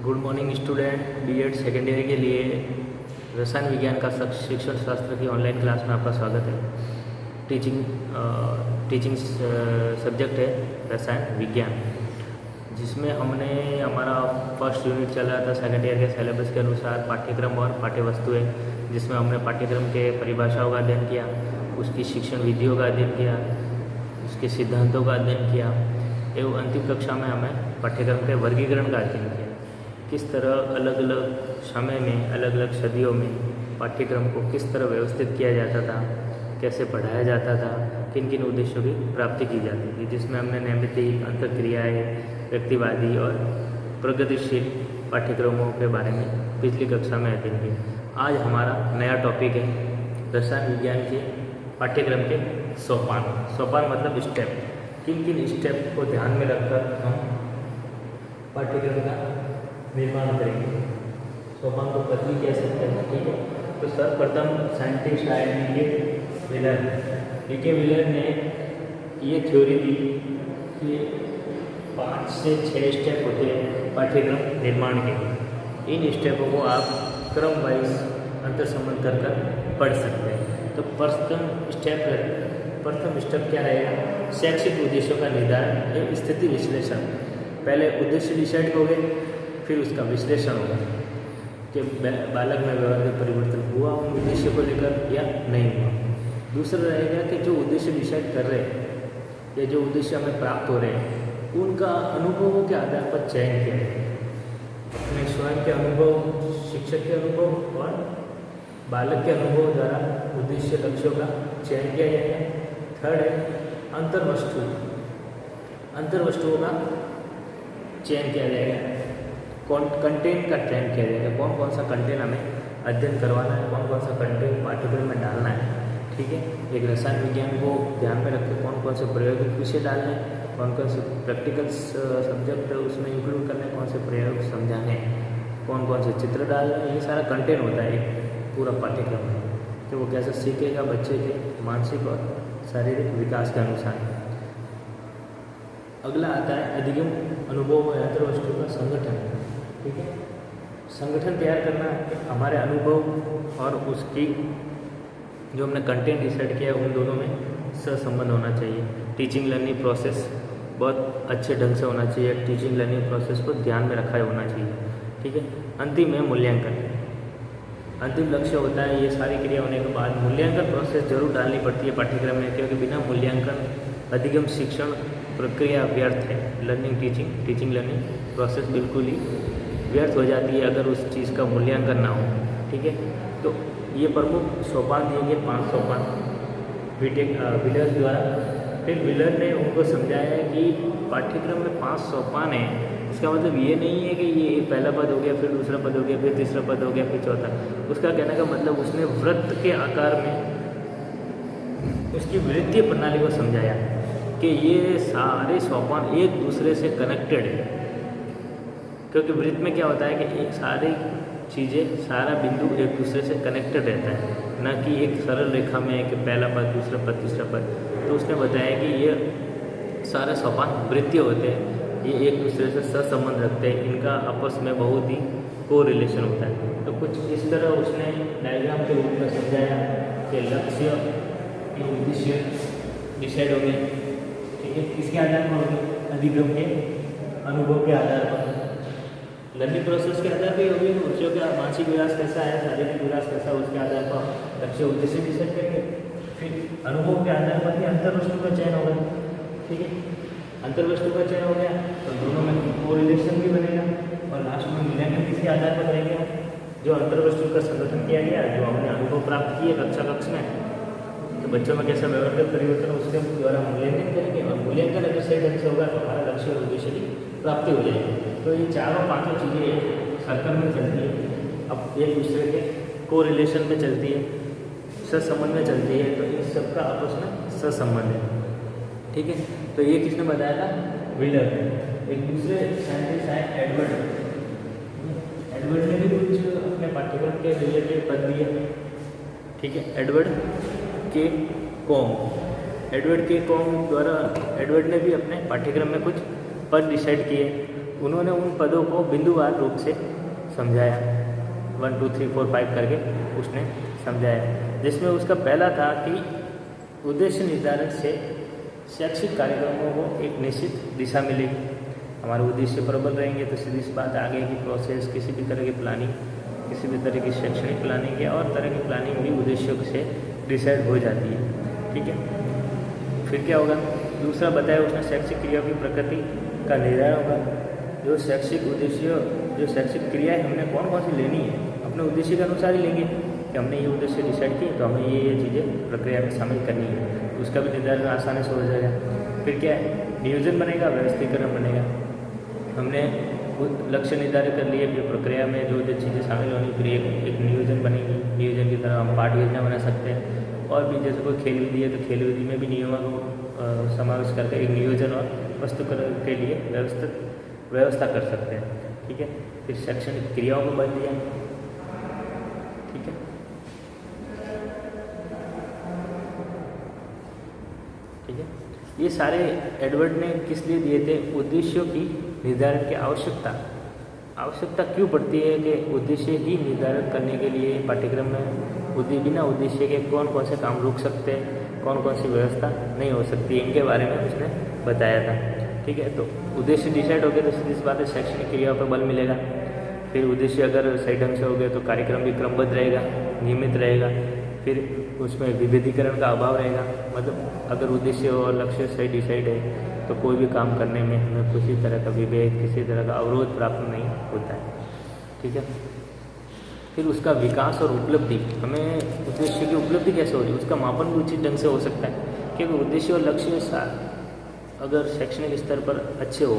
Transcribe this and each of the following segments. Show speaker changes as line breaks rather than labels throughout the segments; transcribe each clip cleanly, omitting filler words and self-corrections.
Good morning student. B Ed second year के लिए रसायन विज्ञान का शिक्षण शास्त्र की ऑनलाइन क्लास में आपका स्वागत है। टीचिंग सब्जेक्ट है रसायन विज्ञान, जिसमें हमने हमारा फर्स्ट यूनिट चल रहा था सेकेंड ईयर के सिलेबस के अनुसार पाठ्यक्रम और पाठ्यवस्तुएं, जिसमें हमने पाठ्यक्रम के परिभाषाओं का अध्ययन किया, उसकी शिक्षण विधियों का अध्ययन किया, उसके सिद्धांतों का अध्ययन किया एवं अंतिम कक्षा में हमें पाठ्यक्रम के वर्गीकरण का अध्ययन किया। किस तरह अलग अलग समय में, अलग अलग सदियों में पाठ्यक्रम को किस तरह व्यवस्थित किया जाता था, कैसे पढ़ाया जाता था, किन किन उद्देश्यों की प्राप्ति की जाती थी, जिसमें हमने नैमित्तिक, अंतःक्रियाएँ, व्यक्तिवादी और प्रगतिशील पाठ्यक्रमों के बारे में पिछली कक्षा में अध्ययन किया। आज हमारा नया टॉपिक है रसायन विज्ञान के पाठ्यक्रम के सोपान। सोपान मतलब स्टेप। किन किन स्टेप को ध्यान में रखकर हम पाठ्यक्रम का निर्माण करेंगे। सोपान को पतली कह सकते हैं, ठीक है। तो सर्वप्रथम साइंटिस्ट आए डी.के. व्हीलर। डी.के. व्हीलर ने ये थ्योरी दी कि 5 से 6 स्टेप होते हैं पाठ्यक्रम निर्माण के। इन स्टेपों को आप क्रम वाइज अंतर संबंध कर पढ़ सकते हैं। तो प्रथम स्टेप क्या रहेगा? शैक्षिक उद्देश्यों का निर्धारण एवं स्थिति विश्लेषण। पहले उद्देश्य डिसाइड हो गए, फिर उसका विश्लेषण होगा कि बालक में व्यवहार में परिवर्तन हुआ उन उद्देश्य को लेकर या नहीं हुआ। दूसरा रहेगा कि जो उद्देश्य डिसाइड कर रहे हैं या जो उद्देश्य हमें प्राप्त हो रहे हैं, उनका अनुभवों के आधार पर चयन किया जाए। अपने स्वयं के अनुभव, शिक्षक के अनुभव और बालक के अनुभव द्वारा उद्देश्य लक्ष्यों का चयन किया जाएगा। थर्ड है अंतर्वस्तुओं का चयन किया जाएगा। कंटेंट का चयन किया जाएगा। कौन कौन सा कंटेंट हमें अध्ययन करवाना है, कौन कौन सा कंटेंट पाठ्यक्रम में डालना है, ठीक है। एक रसायन विज्ञान को ध्यान में रखकर कौन कौन से प्रायोगिक विषय डालने, कौन कौन से प्रैक्टिकल सब्जेक्ट उसमें इंक्लूड करने, कौन से प्रयोग समझाने, कौन कौन से चित्र डालने, ये सारा कंटेंट होता है एक पूरा पाठ्यक्रम में। तो वो कैसे सीखेगा बच्चे के मानसिक और शारीरिक विकास के अनुसार। अगला आता है अधिगम अनुभव और अंतर्वस्तु का संगठन, ठीक है। संगठन तैयार करना हमारे अनुभव और उसकी जो हमने कंटेंट डिसाइड किया उन दोनों में सहसंबंध होना चाहिए। टीचिंग लर्निंग प्रोसेस बहुत अच्छे ढंग से होना चाहिए। टीचिंग लर्निंग प्रोसेस को ध्यान में रखा होना चाहिए, ठीक है। अंतिम है मूल्यांकन। अंतिम लक्ष्य होता है ये सारी क्रिया होने के बाद मूल्यांकन प्रोसेस जरूर डालनी पड़ती है पाठ्यक्रम में, क्योंकि बिना मूल्यांकन अधिगम शिक्षण प्रक्रिया व्यर्थ है। टीचिंग लर्निंग प्रोसेस बिल्कुल ही व्यर्थ हो जाती है अगर उस चीज़ का मूल्यांकन ना हो, ठीक है। तो ये प्रमुख सोपान दिए गए 5 सोपान व्हीलर द्वारा। फिर व्हीलर ने उनको समझाया है कि पाठ्यक्रम में 5 सोपान है। इसका मतलब ये नहीं है कि ये पहला पद हो गया, फिर दूसरा पद हो गया, फिर तीसरा पद हो गया, फिर चौथा। उसका कहने का मतलब उसने वृत्त के आकार में उसकी वृत्तीय प्रणाली को समझाया कि ये सारे सोपान एक दूसरे से कनेक्टेड है। क्योंकि वृत्त में क्या होता है कि एक सारी चीज़ें, सारा बिंदु एक दूसरे से कनेक्टेड रहता है, ना कि एक सरल रेखा में कि पहला पद, दूसरा पद, तीसरा पद। तो उसने बताया कि ये सारे सोपान वृत्तीय होते हैं, ये एक दूसरे से सहसंबंध रखते हैं, इनका आपस में बहुत ही को रिलेशन होता है। तो कुछ इस तरह उसने डायग्राम के रूप में समझाया कि लक्ष्य के उद्देश्य डिसाइड हो गए, ठीक है। किसके आधार पर होगी? अधिगम के अनुभव के आधार पर, लर्निंग प्रोसेस के आधार पर होगी। बच्चों का मानसिक विकास कैसा है, शारीरिक विकास कैसा है, उसके आधार पर लक्ष्य उद्देश्य डिसाइड करेंगे। फिर अनुभव के आधार पर ही अंतर्वस्तु का चयन होगा, ठीक है। अंतर्वस्तु का चयन हो गया तो दोनों में को रिलेशन भी बनेगा। और लास्ट में मूल्यांकन किसके आधार पर करेंगे? जो अंतर्वस्तु का संगठन किया गया, जो हमने अनुभव प्राप्त किए कक्ष में, तो बच्चों में कैसा व्यवहार का परिवर्तन, उसके द्वारा मूल्यांकन करेंगे। और मूल्यांकन अगर सही ढंग से होगा तो हमारा लक्ष्य और उद्देश्य की प्राप्ति हो जाएगी। तो ये चारों 5 चीज़ें सर्कल में चलती है, अब एक दूसरे के को रिलेशन में चलती है, सहसंबंध में चलती है। तो इन सबका आपस में सहसंबंध है, ठीक है। तो ये किसने बताया था? व्हीलर। एक दूसरे साइंटिस्ट आए एडवर्ड ने भी कुछ अपने पाठ्यक्रम के रिलेटेड पद दिए, ठीक है। एडवर्ड के कॉम द्वारा एडवर्ड ने भी अपने पाठ्यक्रम में कुछ पद डिसाइड किए। उन्होंने उन पदों को बिंदुवार रूप से समझाया, 1 2 3 4 5 करके उसने समझाया, जिसमें उसका पहला था कि उद्देश्य निर्धारण से शैक्षिक कार्यक्रमों को एक निश्चित दिशा मिलेगी। हमारे उद्देश्य प्रबल रहेंगे तो सीधी सी बात आगे की प्रोसेस, किसी भी तरह की प्लानिंग, किसी भी तरह की शैक्षणिक प्लानिंग या और तरह की प्लानिंग भी उद्देश्यों से डिसाइड हो जाती है। ठीक है, फिर क्या होगा, दूसरा बताया उसने शैक्षिक क्रिया की प्रकृति का निर्धारण होगा। जो शैक्षिक उद्देश्य, जो शैक्षिक क्रियाएं हमने कौन कौन सी लेनी है, अपने उद्देश्य के अनुसार ही लेंगे कि हमने ये उद्देश्य डिसाइड किए तो हमें ये चीज़ें प्रक्रिया में शामिल करनी है, उसका भी निर्धारण आसानी से हो जाएगा। फिर क्या है, नियोजन बनेगा, व्यवस्थीकरण बनेगा। हमने लक्ष्य निर्धारित कर लिए, फिर प्रक्रिया में जो जो चीज़ें शामिल होनी, फिर एक नियोजन बनेगी। नियोजन की तरह हम पाठ योजना बना सकते हैं, और भी जैसे कोई खेल विधि है तो खेल विधि में भी नियमों को समावेश करके एक नियोजन और प्रस्तुतिकरण के लिए व्यवस्था कर सकते हैं। ठीक है, फिर शैक्षणिक क्रियाओं को बदल दिया। ठीक है, ठीक है, ये सारे एडवर्ड ने किस लिए दिए थे, उद्देश्यों की निर्धारण की आवश्यकता क्यों पड़ती है कि उद्देश्य ही निर्धारित करने के लिए पाठ्यक्रम में बिना उद्देश्य के कौन कौन से काम रुक सकते हैं, कौन कौन सी व्यवस्था नहीं हो सकती, इनके बारे में उसने बताया था। ठीक है, तो उद्देश्य डिसाइड हो गए तो सीधी सी बात है शैक्षणिक क्रियाओं पर बल मिलेगा। फिर उद्देश्य अगर सही ढंग से हो गए तो कार्यक्रम भी क्रमबद्ध रहेगा, नियमित रहेगा। फिर उसमें विभेदीकरण का अभाव रहेगा, मतलब अगर उद्देश्य और लक्ष्य सही डिसाइड है तो कोई भी काम करने में हमें किसी तरह का विभेद, किसी तरह का अवरोध प्राप्त नहीं होता है। ठीक है, फिर उसका विकास और उपलब्धि, हमें उद्देश्य की उपलब्धि कैसे हो रही है उसका मापन भी उचित ढंग से हो सकता है, क्योंकि उद्देश्य और लक्ष्य अगर शैक्षणिक स्तर पर अच्छे हो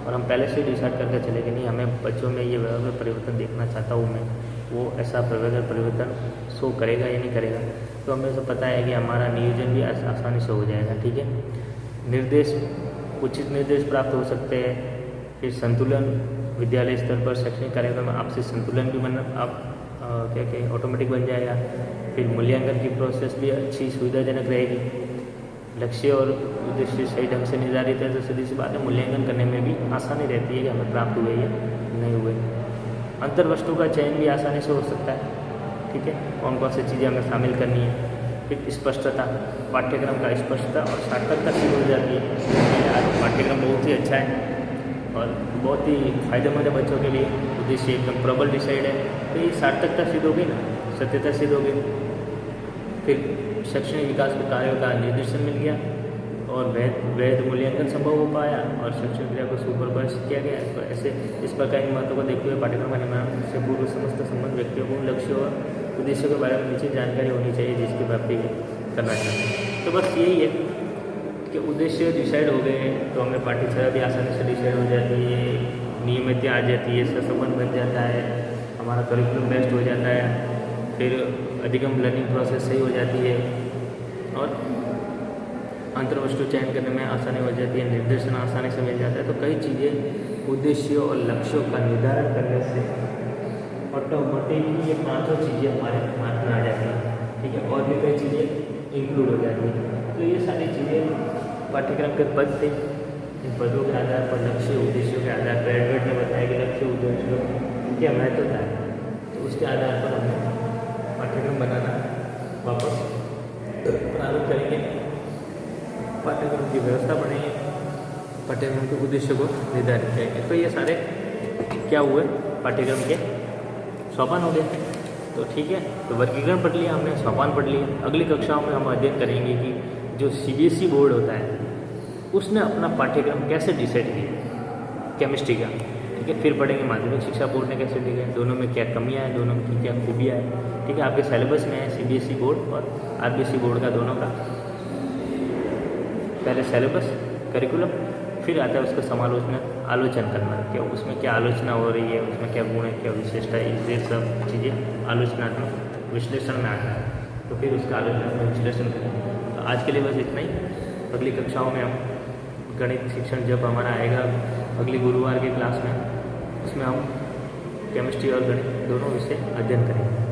और हम पहले से डिसाइड करके चले कि नहीं हमें बच्चों में ये व्यवहार परिवर्तन देखना चाहता हूँ मैं, वो ऐसा व्यवहार परिवर्तन शो करेगा या नहीं करेगा, तो हमें सब पता है कि हमारा नियोजन भी आसानी से हो जाएगा। ठीक है, निर्देश, उचित निर्देश प्राप्त हो सकते हैं। फिर संतुलन, विद्यालय स्तर पर शैक्षणिक कार्यक्रम में आपसी संतुलन भी क्या ऑटोमेटिक बन जाएगा। फिर मूल्यांकन की प्रोसेस भी अच्छी सुविधाजनक रहेगी। लक्ष्य और उद्देश्य सही ढंग से निर्धारित है तो सीधी सी बात है मूल्यांकन करने में भी आसानी रहती है कि हमें प्राप्त हुए या नहीं हुए। अंतर्वस्तु का चयन भी आसानी से हो सकता है। ठीक है, कौन कौन सी चीज़ें हमें शामिल करनी है। फिर स्पष्टता, पाठ्यक्रम का स्पष्टता और सार्थकता शुरू हो जाती है। आज पाठ्यक्रम बहुत ही अच्छा है और बहुत ही फायदेमंद है बच्चों के लिए, उद्देश्य एकदम प्रबल डिसाइड है तो ये सार्थकता सिद्ध होगी ना, सत्यता सिद्ध होगी। फिर शैक्षणिक विकास के कार्यों का निर्देशन मिल गया और वैध मूल्यांकन संभव हो पाया और शैक्षणिक क्रिया को सुपरवाइज किया गया। तो ऐसे इस प्रकार के महत्व को देखते हुए पाठ्यक्रम का निर्माण से पूर्व समस्त संबंध व्यक्तियों को लक्ष्य और उद्देश्यों के बारे में निश्चित जानकारी होनी चाहिए जिसकी प्राप्ति करना चाहिए। तो बस यही है कि उद्देश्य डिसाइड हो गए तो हमें पाठ्यचर्या भी आसानी से डिसाइड हो जाती है, नियमितता आ जाती है, सहसंबंध बन जाता है, हमारा करिकुलम बेस्ट हो जाता है, फिर अधिगम लर्निंग प्रोसेस सही हो जाती है और अंतर्वस्तु चयन करने में आसानी हो जाती है, निर्देशन आसानी से मिल जाता है। तो कई चीज़ें उद्देश्यों और लक्ष्यों का निर्धारण करने से ऑटोमेटिकली ये पांचों चीज़ें हमारे हाथ में आ जाती हैं। ठीक है, और भी कई चीज़ें इंक्लूड हो जाती हैं। तो ये सारी चीज़ें पाठ्यक्रम के पद थे, इन पदों के आधार पर लक्ष्य उद्देश्यों के आधार पर एडवर्ड ने बताया कि लक्ष्य उद्देश्यों क्या महत्वता है, तो उसके आधार पर हमें पाठ्यक्रम बनाना वापस प्रारंभ करेंगे, पाठ्यक्रम की व्यवस्था बढ़ेंगे, पाठ्यक्रम के उद्देश्य को निर्धारित करेंगे। तो ये सारे क्या हुए, पाठ्यक्रम के सोपान हो गए। तो ठीक है, तो वर्गीकरण पढ़ लिया हमने, सोपान पढ़ लिए। अगली कक्षाओं में हम अध्ययन करेंगे कि जो CBSE बोर्ड होता है उसने अपना पाठ्यक्रम कैसे डिसाइड किया केमिस्ट्री का। ठीक है, फिर पढ़ेंगे माध्यमिक शिक्षा बोर्ड ने कैसे दिया, दोनों में क्या कमियां हैं, दोनों की क्या खूबियाँ हैं। ठीक है, आपके सिलेबस में है CBSE बोर्ड और RBSE बोर्ड का, दोनों का पहले सिलेबस, करिकुलम, फिर आता है उसका समालोचना, आलोचना करना, क्या उसमें क्या आलोचना हो रही है, उसमें क्या गुण है, क्या विशेषता है, ये सब चीज़ें आलोचनात्मक विश्लेषण में आता है। तो फिर उसका आलोचनात्मक विश्लेषण करेंगे। तो आज के लिए बस इतना ही। अगली कक्षाओं में हम गणित शिक्षण जब हमारा आएगा अगली गुरुवार की क्लास में, उसमें हम केमिस्ट्री और गणित दोनों विषय अध्ययन करेंगे।